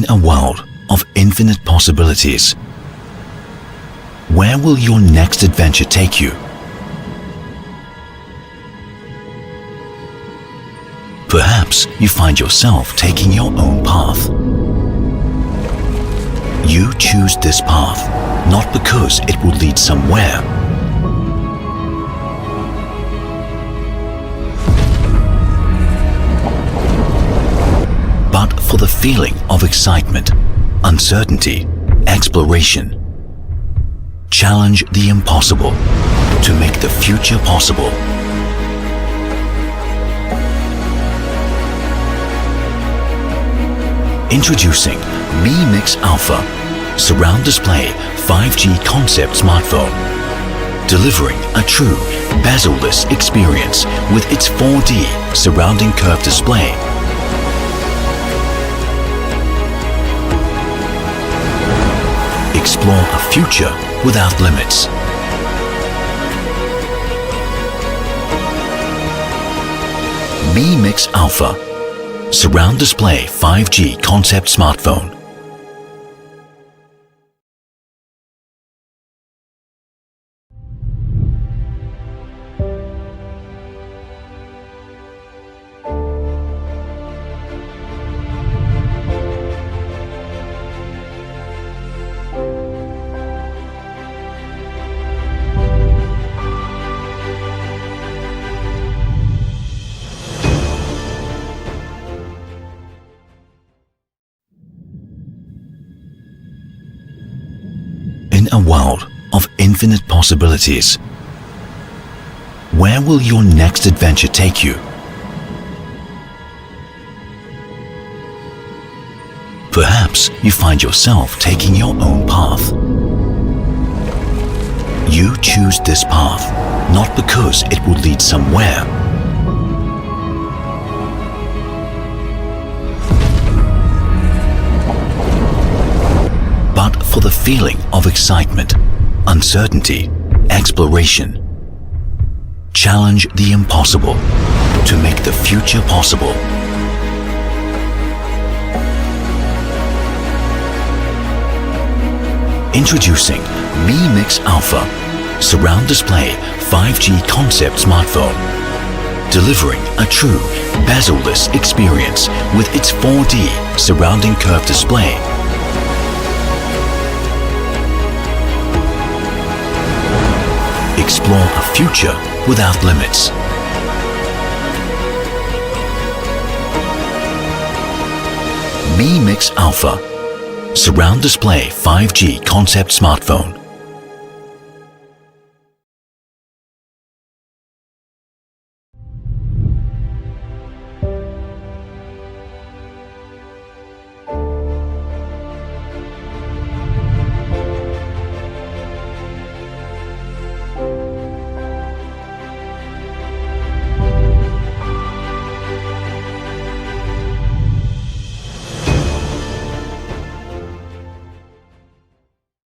In a world of infinite possibilities, where will your next adventure take you? Perhaps you find yourself taking your own path. You choose this path not because it will lead somewhere, but for the feeling of excitement, uncertainty, exploration. Challenge the impossible to make the future possible. Introducing Mi-Mix-Alpha Surround Display 5G concept smartphone, delivering a true bezel-less experience with its 4D surrounding curved display. Explore a future without limits. Mi-Mix-Alpha Surround Display 5G concept smartphone. In a world of infinite possibilities, where will your next adventure take you? Perhaps you find yourself taking your own path. You choose this path not because it will lead somewhere, but for the feeling of excitement, uncertainty, exploration. Challenge the impossible to make the future possible. Introducing Mi-Mix-Alpha Surround Display 5G concept smartphone, delivering a true bezel-less experience with its 4D surrounding curved display. Explore a future without limits. Mi-Mix-Alpha Surround Display 5G concept smartphone.